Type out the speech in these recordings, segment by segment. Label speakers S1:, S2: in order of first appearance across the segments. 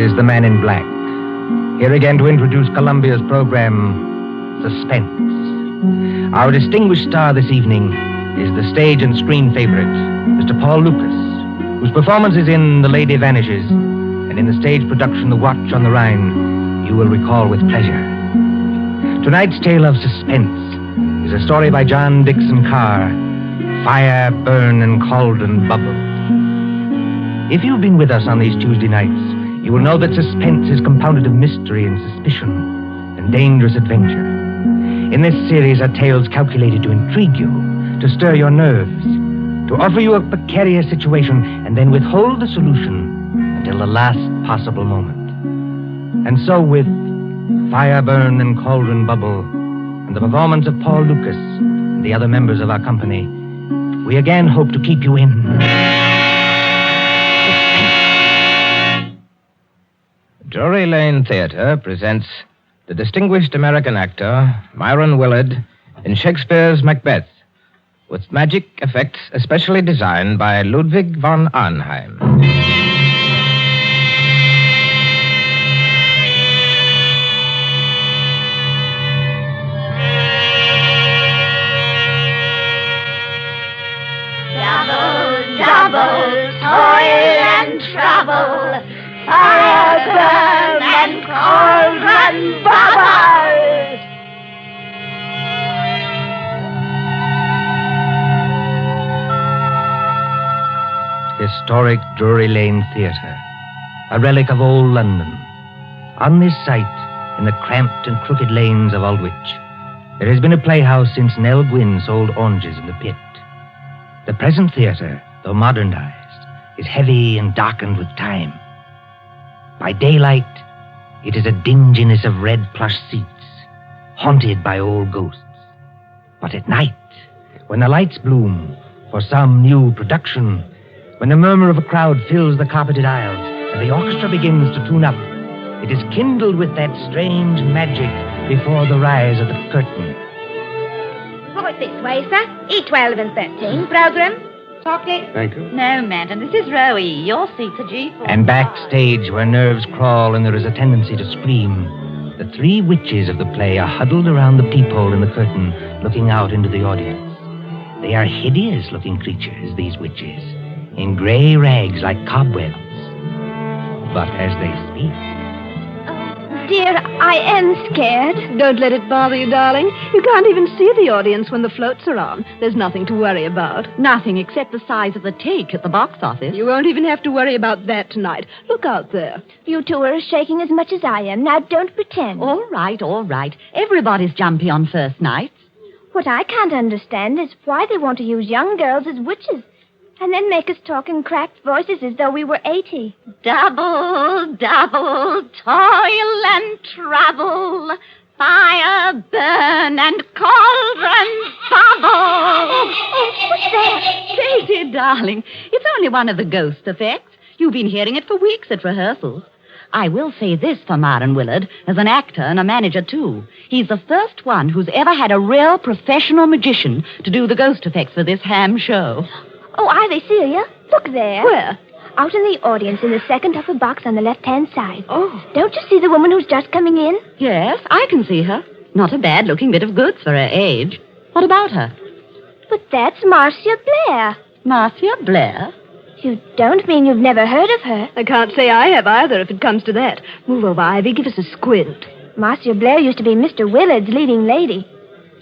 S1: is the Man in Black. Here again to introduce Columbia's program, Suspense. Our distinguished star this evening is the stage and screen favorite, Mr. Paul Lukas, whose performances in The Lady Vanishes and in the stage production The Watch on the Rhine you will recall with pleasure. Tonight's tale of suspense is a story by John Dixon Carr, Fire, Burn, and Cauldron Bubble. If you've been with us on these Tuesday nights, you will know that suspense is compounded of mystery and suspicion and dangerous adventure. In this series are tales calculated to intrigue you, to stir your nerves, to offer you a precarious situation and then withhold the solution until the last possible moment. And so with Fire, Burn, and Cauldron Bubble and the performance of Paul Lukas and the other members of our company, we again hope to keep you in
S2: Drury Lane Theater presents the distinguished American actor Myron Willard in Shakespeare's Macbeth, with magic effects especially designed by Ludwig von Arnheim.
S3: Double toil and trouble, fire, burn, and cauldron bubble.
S1: Historic Drury Lane Theatre, a relic of old London. On this site, in the cramped and crooked lanes of Aldwych, there has been a playhouse since Nell Gwynn sold oranges in the pit. The present theatre, though modernized, is heavy and darkened with time. By daylight, it is a dinginess of red plush seats, haunted by old ghosts. But at night, when the lights bloom for some new production, when the murmur of a crowd fills the carpeted aisles and the orchestra begins to tune up, it is kindled with that strange magic before the rise of the curtain.
S4: Forward this way, sir. E12 and 13. Program. Chocolate.
S5: Thank you.
S6: No, madam. This is row E. Your seats are G4.
S1: And backstage, where nerves crawl and there is a tendency to scream, the three witches of the play are huddled around the peephole in the curtain, looking out into the audience. They are hideous-looking creatures, these witches, in gray rags like cobwebs. But as they speak...
S4: Dear, I am scared.
S7: Don't let it bother you, darling. You can't even see the audience when the floats are on. There's nothing to worry about.
S6: Nothing except the size of the take at the box office.
S7: You won't even have to worry about that tonight. Look out there.
S4: You two are shaking as much as I am. Now, don't pretend.
S6: All right, all right. Everybody's jumpy on first nights.
S4: What I can't understand is why they want to use young girls as witches and then make us talk in cracked voices as though we were 80.
S6: Double, toil and trouble, fire, burn, and cauldron bubble.
S4: What's that?
S6: Daisy, darling, it's only one of the ghost effects. You've been hearing it for weeks at rehearsals. I will say this for Myron Willard, as an actor and a manager, too. He's the first one who's ever had a real professional magician to do the ghost effects for this ham show.
S4: Oh, are they, Celia? Look there.
S7: Where?
S4: Out in the audience in the second upper box on the left-hand side.
S7: Oh.
S4: Don't you see the woman who's just coming in?
S6: Yes, I can see her. Not a bad-looking bit of goods for her age. What about her?
S4: But that's Marcia Blair.
S6: Marcia Blair?
S4: You don't mean you've never heard of her?
S7: I can't say I have either, if it comes to that. Move over, Ivy. Give us a squint.
S4: Marcia Blair used to be Mr. Willard's leading lady.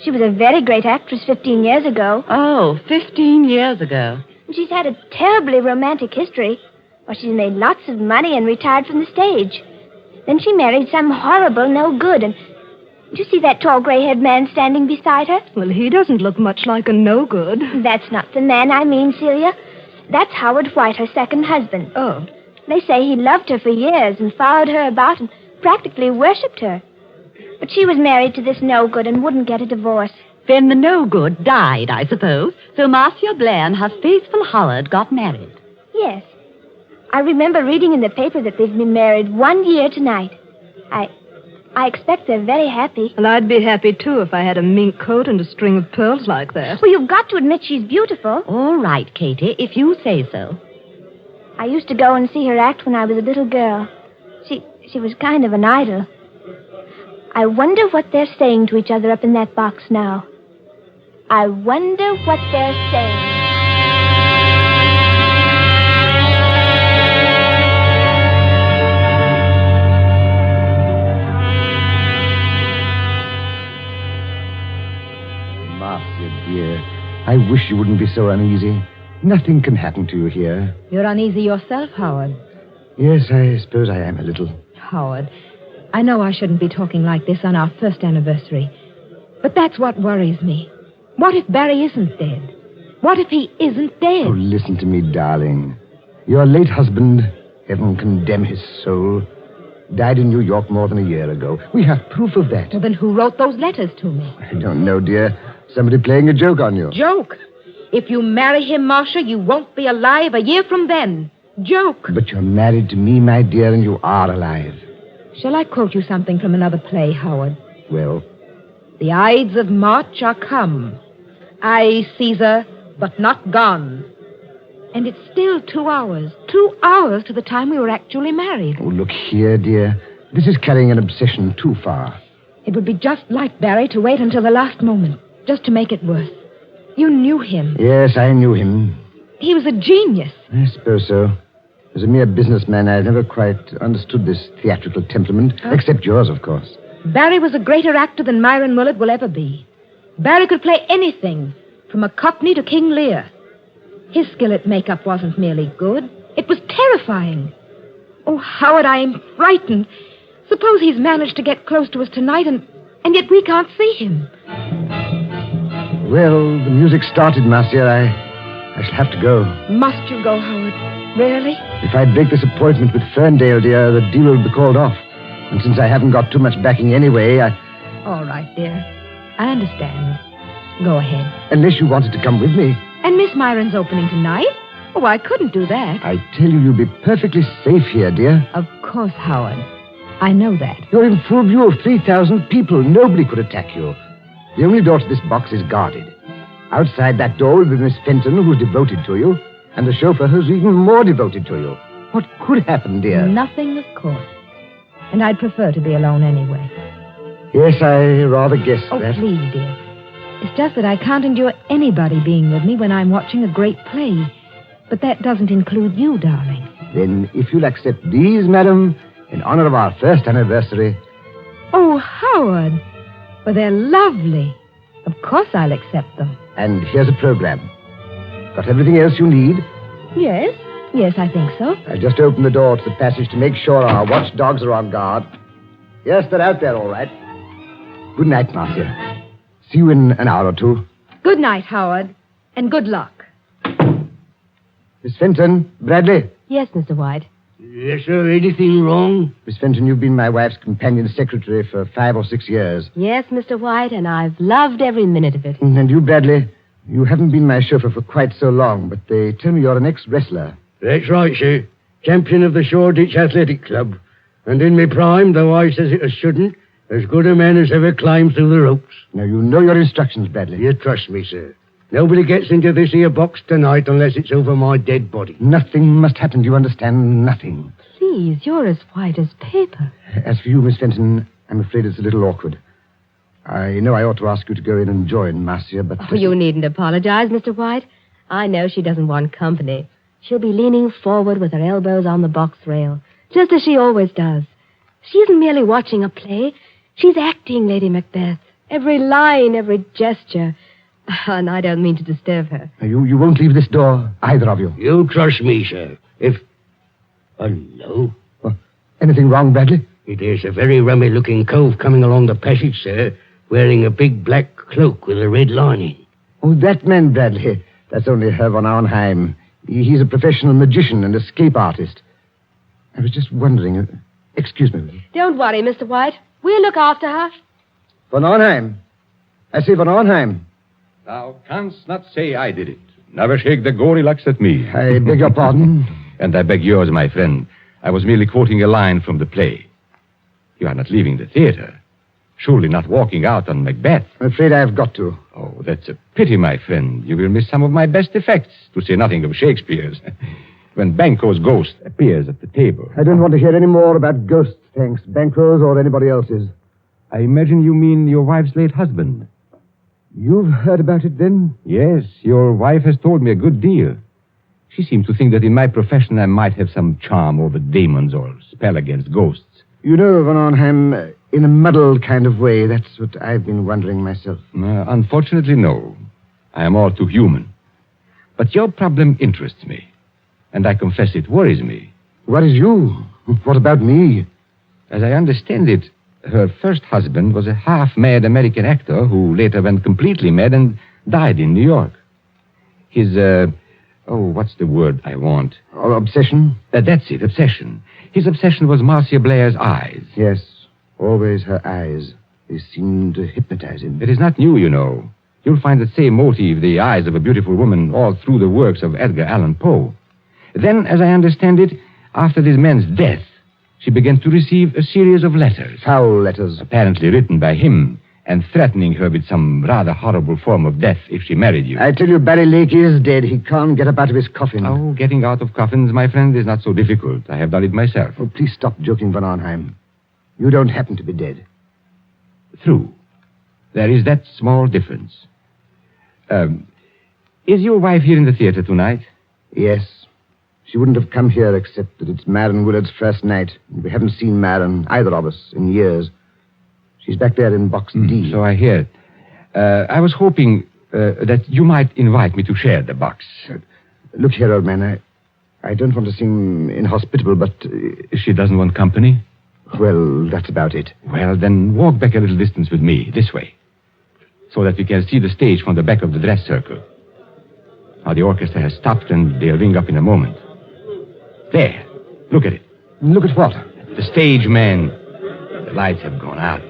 S4: She was a very great actress 15 years ago.
S6: Oh, 15 years ago.
S4: She's had a terribly romantic history. Well, she's made lots of money and retired from the stage. Then she married some horrible no-good, and... Do you see that tall gray-haired man standing beside her?
S7: Well, he doesn't look much like a no-good.
S4: That's not the man I mean, Celia. That's Howard White, her second husband.
S7: Oh.
S4: They say he loved her for years and followed her about and practically worshipped her. But she was married to this no-good and wouldn't get a divorce.
S6: Then the no-good died, I suppose. So Marcia Blair and her faithful Howard got married.
S4: Yes. I remember reading in the paper that they've been married 1 year tonight. I expect they're very happy.
S7: Well, I'd be happy, too, if I had a mink coat and a string of pearls like that.
S4: Well, you've got to admit she's beautiful.
S6: All right, Katie, if you say so.
S4: I used to go and see her act when I was a little girl. She She was kind of an idol. I wonder what they're saying to each other up in that box now. I wonder what they're saying.
S5: Marcia, dear, I wish you wouldn't be so uneasy. Nothing can happen to you here.
S8: You're uneasy yourself, Howard.
S5: Yes, I suppose I am a little.
S8: Howard, I know I shouldn't be talking like this on our first anniversary, but that's what worries me. What if Barry isn't dead? What if he isn't dead?
S5: Oh, listen to me, darling. Your late husband, heaven condemn his soul, died in New York more than a year ago. We have proof of that.
S8: Well, then who wrote those letters to me?
S5: I don't know, dear. Somebody playing a joke on you.
S8: Joke? If you marry him, Marcia, you won't be alive a year from then. Joke.
S5: But you're married to me, my dear, and you are alive.
S8: Shall I quote you something from another play, Howard?
S5: Well?
S8: The Ides of March are come. Aye, Caesar, but not gone. And it's still 2 hours. 2 hours to the time we were actually married.
S5: Oh, look here, dear. This is carrying an obsession too far.
S8: It would be just like Barry to wait until the last moment, just to make it worse. You knew him.
S5: Yes, I knew him.
S8: He was a genius.
S5: I suppose so. As a mere businessman, I never quite understood this theatrical temperament, except yours, of course.
S8: Barry was a greater actor than Myron Willard will ever be. Barry could play anything, from a Cockney to King Lear. His skill at makeup wasn't merely good. It was terrifying. Oh, Howard, I am frightened. Suppose he's managed to get close to us tonight, and yet we can't see him.
S5: Well, the music started, Marcia. I shall have to go.
S8: Must you go, Howard? Really?
S5: If I break this appointment with Ferndale, dear, the deal will be called off. And since I haven't got too much backing anyway,
S8: All right, dear. I understand. Go ahead.
S5: Unless you wanted to come with me.
S8: And Miss Myron's opening tonight? Oh, I couldn't do that.
S5: I tell you, you'll be perfectly safe here, dear.
S8: Of course, Howard. I know that.
S5: You're in full view of 3,000 people. Nobody could attack you. The only door to this box is guarded. Outside that door will be Miss Fenton, who's devoted to you, and the chauffeur who's even more devoted to you. What could happen, dear?
S8: Nothing, of course. And I'd prefer to be alone anyway.
S5: Yes, I rather guessed
S8: Oh,
S5: that.
S8: please, dear. It's just that I can't endure anybody being with me when I'm watching a great play. But that doesn't include you, darling.
S5: Then, if you'll accept these, madam, in honor of our first anniversary.
S8: Oh, Howard. Well, they're lovely. Of course I'll accept them.
S5: And here's a program. Got everything else you need?
S8: Yes. Yes, I think so.
S5: I just opened the door to the passage to make sure our watchdogs are on guard. Yes, they're out there, all right. Good night, Marcia. See you in an hour or two.
S8: Good night, Howard. And good luck.
S5: Miss Fenton, Bradley.
S8: Yes, Mr. White.
S9: Yes, sir. Anything wrong?
S5: Miss Fenton, you've been my wife's companion secretary for 5 or 6 years.
S8: Yes, Mr. White, and I've loved every minute of it.
S5: And you, Bradley, you haven't been my chauffeur for quite so long, but they tell me you're an ex-wrestler.
S9: That's right, sir. Champion of the Shoreditch Athletic Club. And in my prime, though I says it as shouldn't, as good a man as ever climbed through the ropes.
S5: Now, you know your instructions, Bradley.
S9: You trust me, sir. Nobody gets into this here box tonight unless it's over my dead body.
S5: Nothing must happen, do you understand? Nothing.
S8: Please, you're as white as paper.
S5: As for you, Miss Fenton, I'm afraid it's a little awkward. I know I ought to ask you to go in and join Marcia, but...
S8: Oh, you needn't apologize, Mr. White. I know she doesn't want company. She'll be leaning forward with her elbows on the box rail, just as she always does. She isn't merely watching a play. She's acting Lady Macbeth. Every line, every gesture. And I don't mean to disturb her.
S5: You won't leave this door, either of you.
S9: You trust me, sir. If... Hello?
S5: Anything wrong, Bradley?
S9: There's a very rummy-looking cove coming along the passage, sir, wearing a big black cloak with a red lining.
S5: Oh, that man, Bradley. That's only Herr von Auenheim. He's a professional magician and escape artist. I was just wondering... excuse me.
S8: Don't worry, Mr. White. We'll look after her.
S5: Von Auenheim. I say von Auenheim.
S10: Thou canst not say I did it. Never shake the gory-locks at me.
S5: I beg your pardon?
S10: And I beg yours, my friend. I was merely quoting a line from the play. You are not leaving the theater. Surely not walking out on Macbeth.
S5: I'm afraid I have got to.
S10: Oh, that's a pity, my friend. You will miss some of my best effects, to say nothing of Shakespeare's. When Banquo's ghost appears at the table.
S5: I don't want to hear any more about ghosts thanks. Banquo's or anybody else's.
S10: I imagine you mean your wife's late husband.
S5: You've heard about it, then?
S10: Yes, your wife has told me a good deal. She seemed to think that in my profession I might have some charm over demons or spell against ghosts.
S5: You know, Van Arnheim, in a muddled kind of way, that's what I've been wondering myself.
S10: Unfortunately, no. I am all too human. But your problem interests me. And I confess it worries me.
S5: Worries you? What about me?
S10: As I understand it, her first husband was a half-mad American actor who later went completely mad and died in New York. His, what's the word I want?
S5: Obsession?
S10: That's it, obsession. His obsession was Marcia Blair's eyes.
S5: Yes, always her eyes. They seemed to hypnotize him.
S10: It is not new, you know. You'll find the same motive, the eyes of a beautiful woman, all through the works of Edgar Allan Poe. Then, as I understand it, after this man's death, she began to receive a series of letters.
S5: Foul letters.
S10: Apparently written by him, and threatening her with some rather horrible form of death if she married you.
S5: I tell you, Barry Lake is dead. He can't get up out of his coffin.
S10: Oh, getting out of coffins, my friend, is not so difficult. I have done it myself.
S5: Oh, please stop joking, Van Arnheim. You don't happen to be dead.
S10: True. There is that small difference. Is your wife here in the theater tonight?
S5: Yes. She wouldn't have come here except that it's Marion Willard's first night. We haven't seen Marion, either of us, in years. She's back there in box D.
S10: So I hear. I was hoping that you might invite me to share the box.
S5: Look here, old man. I don't want to seem inhospitable, but...
S10: She doesn't want company?
S5: Well, that's about it.
S10: Well, then walk back a little distance with me, this way, so that we can see the stage from the back of the dress circle. Now, the orchestra has stopped, and they'll ring up in a moment. There. Look at it.
S5: Look at what?
S10: The stage, man. The lights have gone out.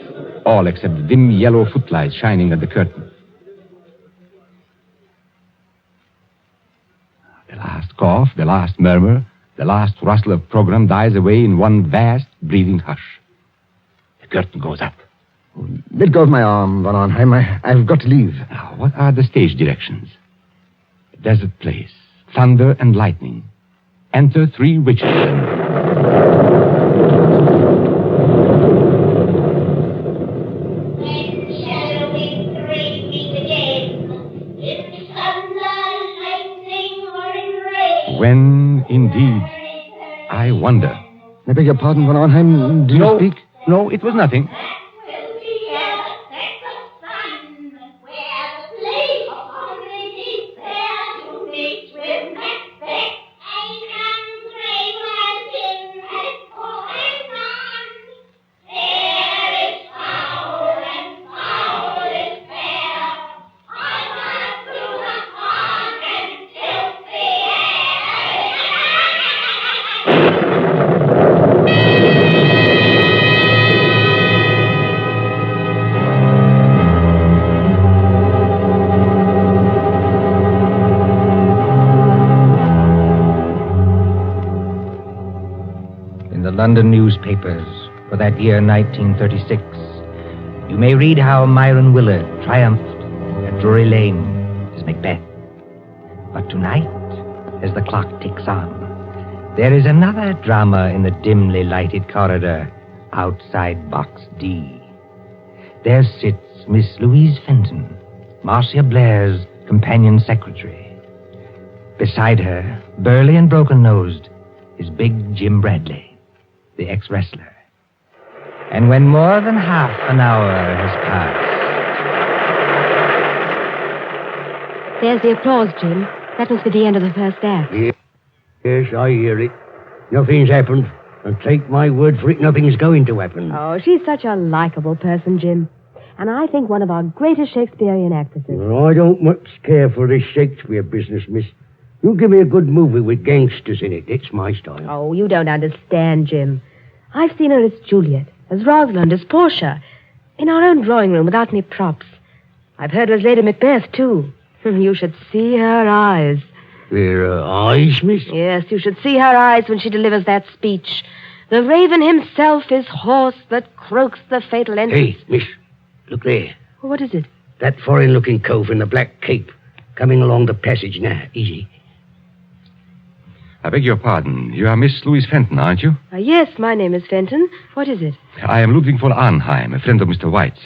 S10: All except the dim yellow footlights shining at the curtain. The last cough, the last murmur, the last rustle of program dies away in one vast, breathing hush. The curtain goes up.
S5: Let go of my arm, Van Arnheim. I've got to leave.
S10: Now, what are the stage directions? A desert place, thunder and lightning. Enter 3 witches and... When, indeed, I wonder.
S5: I beg your pardon, Van Arnheim. Do you speak?
S10: No, it was nothing.
S1: London newspapers for that year 1936, you may read how Myron Willard triumphed at Drury Lane as Macbeth. But tonight, as the clock ticks on, there is another drama in the dimly lighted corridor outside Box D. There sits Miss Louise Fenton, Marcia Blair's companion secretary. Beside her, burly and broken-nosed, is big Jim Bradley, the ex-wrestler. And when more than half an hour has passed...
S8: There's the applause, Jim. That must be the end of the first act.
S9: Yes, I hear it. Nothing's happened. And take my word for it, nothing's going to happen.
S11: Oh, she's such a likable person, Jim. And I think one of our greatest Shakespearean actresses.
S9: Well, I don't much care for this Shakespeare business, miss. You give me a good movie with gangsters in it. It's my style.
S11: Oh, you don't understand, Jim. I've seen her as Juliet, as Rosalind, as Portia, in our own drawing room without any props. I've heard her as Lady Macbeth, too. You should see her eyes.
S9: Her eyes, miss?
S11: Yes, you should see her eyes when she delivers that speech. The raven himself is hoarse that croaks the fatal entrance.
S9: Hey, miss, look there.
S11: What is it?
S9: That foreign-looking cove in the black cape, coming along the passage now. Easy.
S10: I beg your pardon. You are Miss Louise Fenton, aren't you?
S11: Yes, my name is Fenton. What is it?
S10: I am Ludwig von Arnheim, a friend of Mr. White's.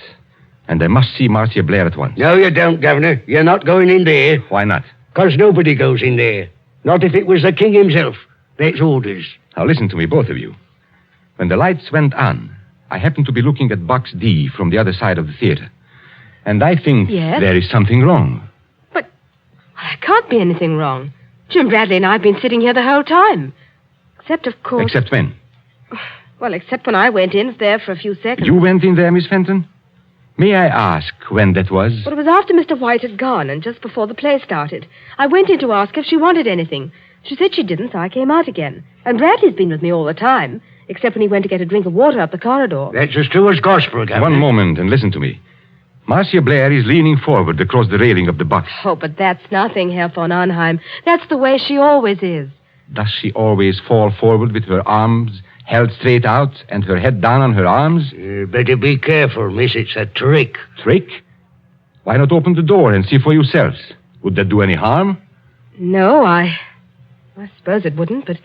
S10: And I must see Marcia Blair at once.
S9: No, you don't, Governor. You're not going in there.
S10: Why not?
S9: 'Cause nobody goes in there. Not if it was the king himself. That's orders.
S10: Now listen to me, both of you. When the lights went on, I happened to be looking at box D from the other side of the theater. And I think
S11: Yes?
S10: there is something wrong.
S11: But there can't be anything wrong. Jim Bradley and I have been sitting here the whole time. Except, of course...
S10: Except when?
S11: Well, except when I went in there for a few seconds.
S10: You went in there, Miss Fenton? May I ask when that was?
S11: Well, it was after Mr. White had gone and just before the play started. I went in to ask if she wanted anything. She said she didn't, so I came out again. And Bradley's been with me all the time, except when he went to get a drink of water up the corridor.
S9: That's as true as gospel, Governor.
S10: One moment and listen to me. Marcia Blair is leaning forward across the railing of the box.
S11: Oh, but that's nothing, Herr von Arnheim. That's the way she always is.
S10: Does she always fall forward with her arms held straight out and her head down on her arms?
S9: Better be careful, miss. It's a trick.
S10: Trick? Why not open the door and see for yourselves? Would that do any harm?
S11: No, I suppose it wouldn't, but...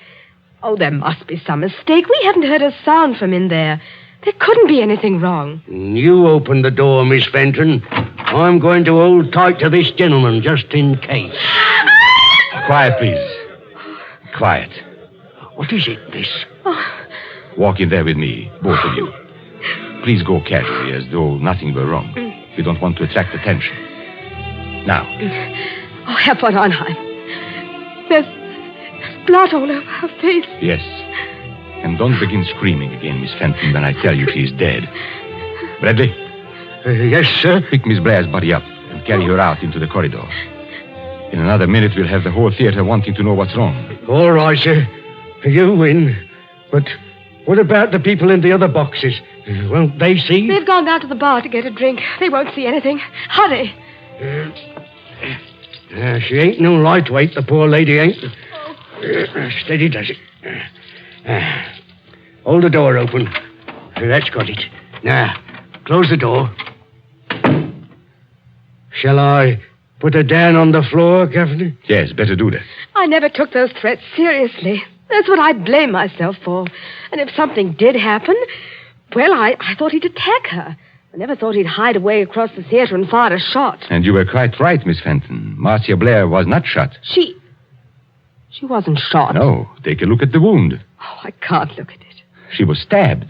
S11: Oh, there must be some mistake. We haven't heard a sound from in there. There couldn't be anything wrong.
S9: You open the door, Miss Fenton. I'm going to hold tight to this gentleman, just in case.
S10: Quiet, please. Quiet.
S9: What is it, miss?
S10: Walk in there with me, both of you. Please go casually, as though nothing were wrong. We don't want to attract attention. Now.
S11: Oh, Herr von Arnheim. There's blood all over her face.
S10: Yes. And don't begin screaming again, Miss Fenton, when I tell you she's dead. Bradley?
S9: Yes, sir?
S10: Pick Miss Blair's body up and carry her out into the corridor. In another minute, we'll have the whole theater wanting to know what's wrong.
S9: All right, sir. You win. But what about the people in the other boxes? Won't they see?
S11: They've gone down to the bar to get a drink. They won't see anything. Hurry.
S9: She ain't no lightweight, the poor lady ain't. Steady does it. Hold the door open. That's got it. Now, close the door. Shall I put her down on the floor, Governor?
S10: Yes, better do that.
S11: I never took those threats seriously. That's what I blame myself for. And if something did happen, well, I thought he'd attack her. I never thought he'd hide away across the theater and fire a shot.
S10: And you were quite right, Miss Fenton. Marcia Blair was not shot.
S11: She wasn't shot.
S10: No, take a look at the wound.
S11: Oh, I can't look at it.
S10: She was stabbed.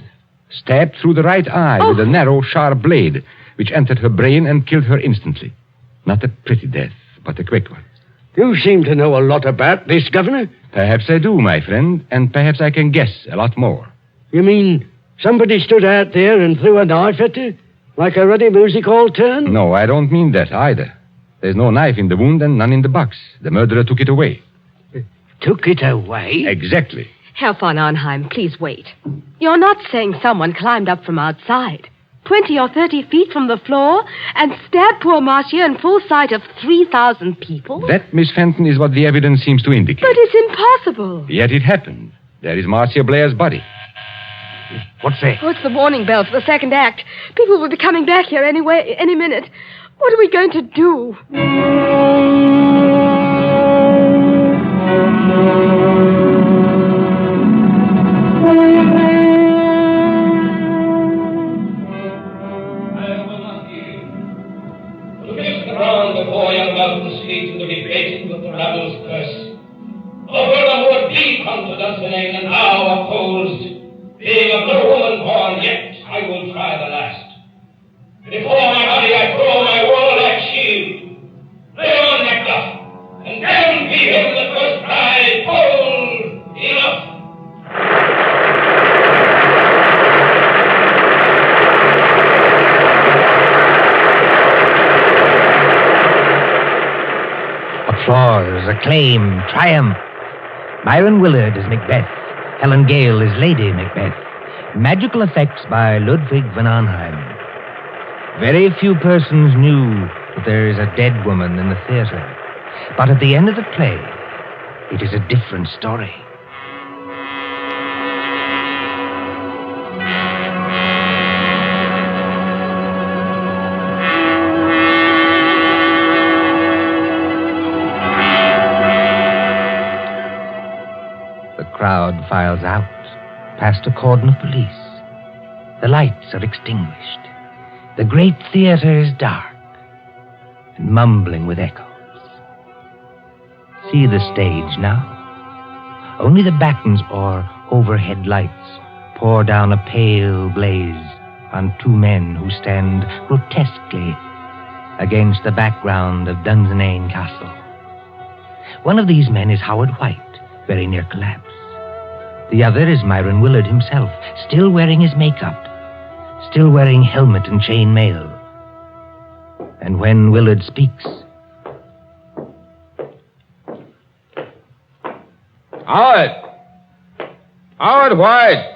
S10: Stabbed through the right eye with a narrow, sharp blade, which entered her brain and killed her instantly. Not a pretty death, but a quick one.
S9: You seem to know a lot about this, Governor.
S10: Perhaps I do, my friend, and perhaps I can guess a lot more.
S9: You mean somebody stood out there and threw a knife at her? Like a ruddy music hall turn?
S10: No, I don't mean that either. There's no knife in the wound and none in the box. The murderer took it away.
S9: Took it away?
S10: Exactly.
S11: Herr von Arnheim, please wait. You're not saying someone climbed up from outside, 20 or 30 feet from the floor, and stabbed poor Marcia in full sight of 3,000 people?
S10: That, Miss Fenton, is what the evidence seems to indicate.
S11: But it's impossible.
S10: Yet it happened. There is Marcia Blair's body.
S9: What's that?
S11: Oh, it's the warning bell for the second act. People will be coming back here any minute. What are we going to do?
S12: Before young Malcolm's feet in the debating with the rabble's curse. Over the more deep confidence in England now opposed. Being of no woman born, yet I will try the last. Before my body I throw my warlike shield. Lay on Macbeth, and then be him the first cry, hold, enough.
S1: Applause, acclaim, triumph. Myron Willard as Macbeth. Helen Gale is Lady Macbeth. Magical effects by Ludwig von Arnheim. Very few persons knew that there is a dead woman in the theater. But at the end of the play, it is a different story. crowd files out, past a cordon of police. The lights are extinguished. The great theater is dark and mumbling with echoes. See the stage now. Only the battens or overhead lights pour down a pale blaze on two men who stand grotesquely against the background of Dunsinane Castle. One of these men is Howard White, very near collapse. The other is Myron Willard himself, still wearing his makeup, still wearing helmet and chain mail. And when Willard speaks...
S2: Howard White!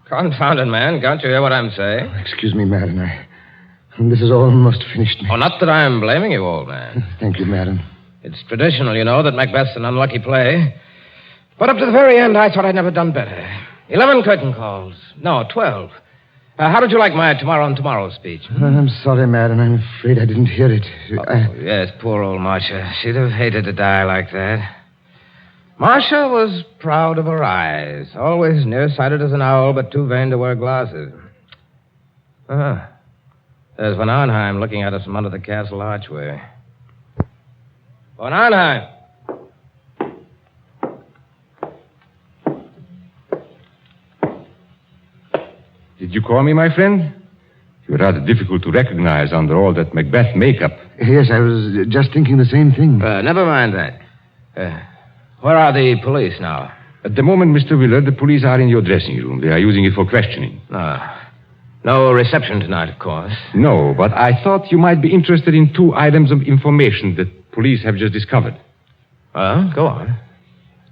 S2: Confounded man, can't you hear what I'm saying?
S5: Excuse me, Madden. This is almost finished.
S2: Oh, not that I'm blaming you, old man.
S5: Thank you, Madden.
S2: It's traditional, you know, that Macbeth's an unlucky play. But up to the very end, I thought I'd never done better. 11 curtain calls. No, 12. How did you like my tomorrow speech?
S5: I'm sorry, Madden. I'm afraid I didn't hear it.
S2: Yes, poor old Marcia. She'd have hated to die like that. Marcia was proud of her eyes. Always nearsighted as an owl, but too vain to wear glasses. There's Von Arnheim looking at us from under the castle archway. Von Arnheim!
S10: Did you call me, my friend? You're rather difficult to recognize under all that Macbeth makeup.
S5: Yes, I was just thinking the same thing.
S2: Never mind that. Where are the police now?
S10: At the moment, Mr. Willard, the police are in your dressing room. They are using it for questioning.
S2: No reception tonight, of course.
S10: No, but I thought you might be interested in 2 items of information that police have just discovered.
S2: Go on.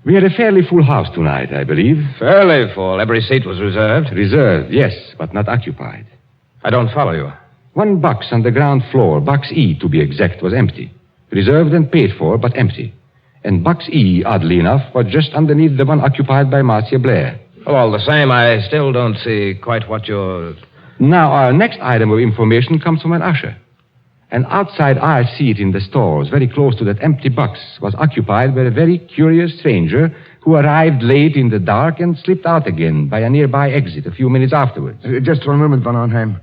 S10: We had a fairly full house tonight, I believe.
S2: Fairly full. Every seat was reserved.
S10: Reserved, yes, but not occupied.
S2: I don't follow you.
S10: 1 box on the ground floor, box E to be exact, was empty. Reserved and paid for, but empty. And box E, oddly enough, was just underneath the one occupied by Marcia Blair.
S2: Well, all the same, I still don't see quite what you're...
S10: Now, our next item of information comes from an usher. An outside eye seat in the stalls, very close to that empty box, was occupied by a very curious stranger who arrived late in the dark and slipped out again by a nearby exit a few minutes afterwards.
S5: Just for a moment, Von Arnheim.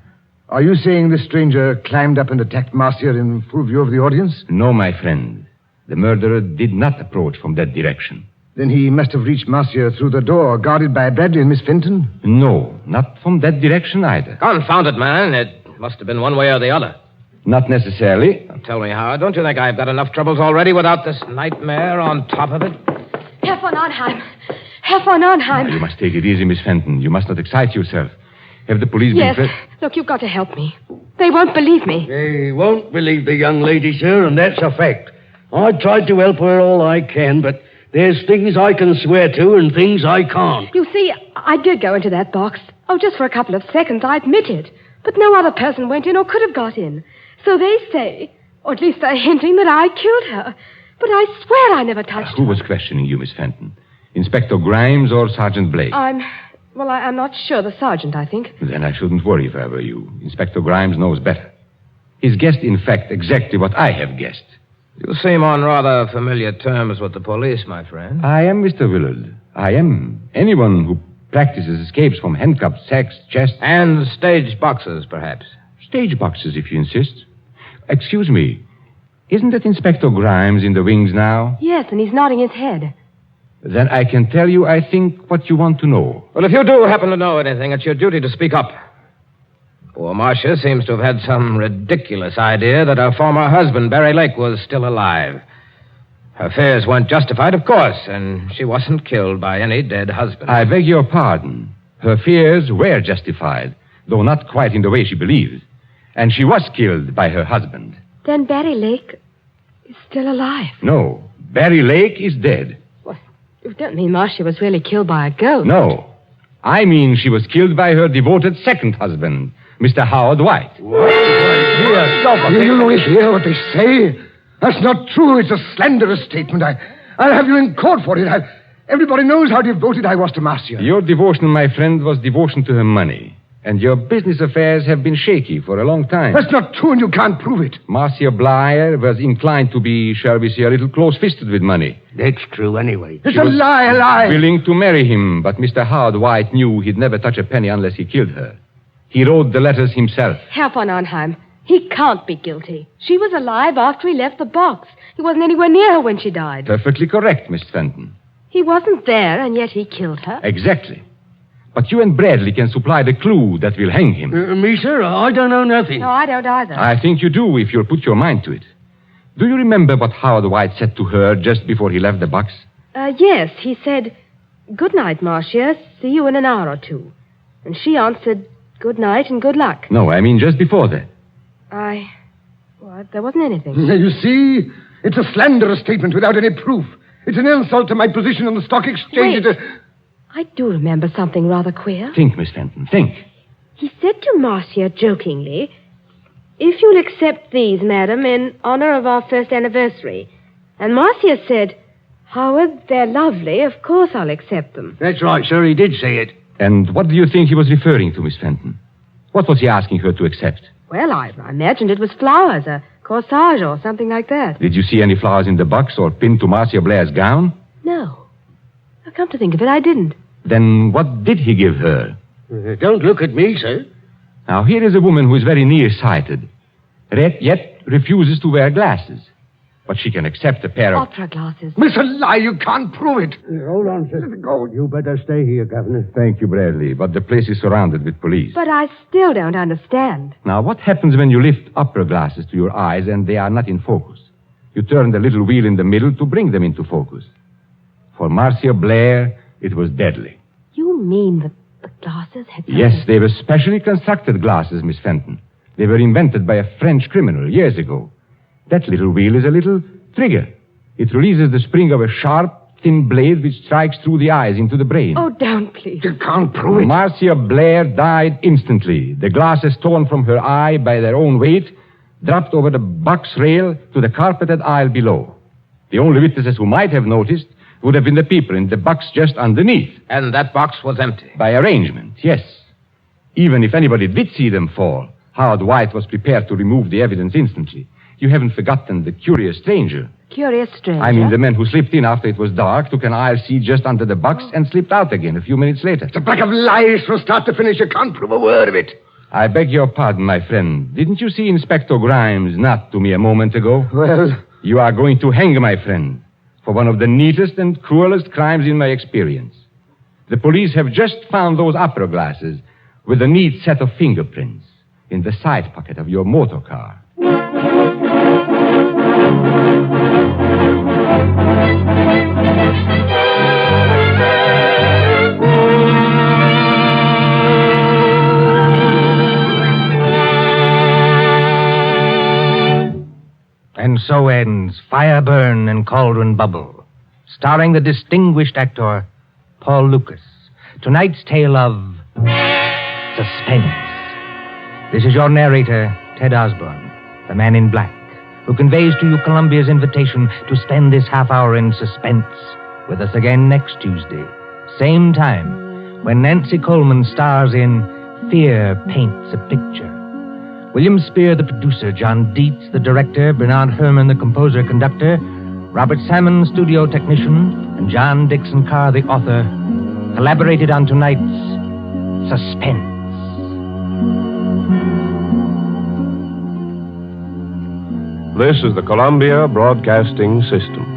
S5: Are you saying this stranger climbed up and attacked Marcia in full view of the audience?
S10: No, my friend. The murderer did not approach from that direction.
S5: Then he must have reached Marcia through the door, guarded by Bradley and Miss Fenton?
S10: No, not from that direction either.
S2: Confound it, man. It must have been one way or the other.
S10: Not necessarily.
S2: Now, tell me, Howard, don't you think I've got enough troubles already without this nightmare on top of it?
S11: Herr von Arnheim. Herr von Arnheim.
S10: You must take it easy, Miss Fenton. You must not excite yourself. Have the police
S11: Yes.
S10: been...
S11: Look, you've got to help me. They won't believe me.
S9: They won't believe the young lady, sir, and that's a fact. I tried to help her all I can, but there's things I can swear to and things I can't.
S11: You see, I did go into that box. Oh, just for a couple of seconds, I admit it. But no other person went in or could have got in. So they say, or at least they're hinting that I killed her. But I swear I never touched her.
S10: Who was questioning you, Miss Fenton? Inspector Grimes or Sergeant Blake?
S11: I'm not sure. The sergeant, I think.
S10: Then I shouldn't worry if I were you. Inspector Grimes knows better. He's guessed, in fact, exactly what I have guessed.
S2: You seem on rather familiar terms with the police, my friend.
S10: I am, Mr. Willard. I am. Anyone who practices escapes from handcuffs, sacks, chests...
S2: And stage boxes, perhaps.
S10: Stage boxes, if you insist. Excuse me. Isn't that Inspector Grimes in the wings now?
S11: Yes, and he's nodding his head.
S10: Then I can tell you, I think, what you want to know.
S2: Well, if you do happen to know anything, it's your duty to speak up. Poor Marcia seems to have had some ridiculous idea that her former husband, Barry Lake, was still alive. Her fears weren't justified, of course, and she wasn't killed by any dead husband.
S10: I beg your pardon. Her fears were justified, though not quite in the way she believed. And she was killed by her husband.
S11: Then Barry Lake is still alive.
S10: No, Barry Lake is dead.
S11: Well, you don't mean Marcia was really killed by a ghost?
S10: No. I mean she was killed by her devoted second husband, Mr. Howard White.
S5: What? You only hear what they say. That's not true. It's a slanderous statement. I'll have you in court for it. Everybody knows how devoted I was to Marcia.
S10: Your devotion, my friend, was devotion to her money. And your business affairs have been shaky for a long time.
S5: That's not true, and you can't prove it.
S10: Marcia Blair was inclined to be, shall we say, a little close-fisted with money.
S9: That's true anyway.
S5: It's a lie.
S10: Willing to marry him, but Mr. Howard White knew he'd never touch a penny unless he killed her. He wrote the letters himself.
S11: Herr von Arnheim, he can't be guilty. She was alive after he left the box. He wasn't anywhere near her when she died.
S10: Perfectly correct, Miss Fenton.
S11: He wasn't there, and yet he killed her.
S10: Exactly. But you and Bradley can supply the clue that will hang him.
S9: Me, sir? I don't know nothing.
S11: No, I don't either.
S10: I think you do if you'll put your mind to it. Do you remember what Howard White said to her just before he left the box?
S11: Yes, he said, "Good night, Marcia. See you in an hour or two." And she answered, "Good night and good luck."
S10: No, I mean just before that.
S11: There wasn't anything.
S5: You see? It's a slanderous statement without any proof. It's an insult to my position on the stock exchange.
S11: Wait. I do remember something rather queer.
S10: Think, Miss Fenton, think.
S11: He said to Marcia jokingly, "If you'll accept these, madam, in honor of our first anniversary." And Marcia said, "Howard, they're lovely. Of course I'll accept them."
S9: That's right, sir. He did say it.
S10: And what do you think he was referring to, Miss Fenton? What was he asking her to accept?
S11: Well, I imagined it was flowers, a corsage or something like that.
S10: Did you see any flowers in the box or pinned to Marcia Blair's gown?
S11: No. Now, come to think of it, I didn't.
S10: Then what did he give her?
S9: Don't look at me, sir.
S10: Now, here is a woman who is very nearsighted, yet refuses to wear glasses. But she can accept a pair of...
S11: Opera glasses.
S5: It's a lie. You can't prove it.
S9: Hold on, sir. Go. You better stay here, Governor.
S10: Thank you, Bradley, but the place is surrounded with police.
S11: But I still don't understand.
S10: Now, what happens when you lift opera glasses to your eyes and they are not in focus? You turn the little wheel in the middle to bring them into focus. For Marcia Blair, it was deadly.
S11: You mean the glasses had...
S10: Yes, they were specially constructed glasses, Miss Fenton. They were invented by a French criminal years ago. That little wheel is a little trigger. It releases the spring of a sharp, thin blade which strikes through the eyes into the brain.
S11: Oh, don't, please.
S5: You can't prove it.
S10: Marcia Blair died instantly. The glasses torn from her eye by their own weight dropped over the box rail to the carpeted aisle below. The only witnesses who might have noticed would have been the people in the box just underneath.
S2: And that box was empty.
S10: By arrangement, yes. Even if anybody did see them fall, Howard White was prepared to remove the evidence instantly. You haven't forgotten the curious stranger.
S11: Curious stranger?
S10: I mean the man who slipped in after it was dark, took an aisle seat just under the box, and slipped out again a few minutes later.
S5: It's a pack of lies from start to finish. You can't prove a word of it.
S10: I beg your pardon, my friend. Didn't you see Inspector Grimes not to me a moment ago?
S5: Well...
S10: You are going to hang, my friend, for one of the neatest and cruelest crimes in my experience. The police have just found those opera glasses with a neat set of fingerprints in the side pocket of your motor car.
S1: And so ends Fire Burn and Cauldron Bubble, starring the distinguished actor Paul Lukas. Tonight's tale of suspense. This is your narrator, Ted Osborne, the man in black, who conveys to you Columbia's invitation to spend this half hour in suspense with us again next Tuesday, same time, when Nancy Coleman stars in Fear Paints a Picture. William Spear, the producer, John Dietz, the director, Bernard Herrmann, the composer-conductor, Robert Salmon, studio technician, and John Dixon Carr, the author, collaborated on tonight's Suspense.
S13: This is the Columbia Broadcasting System.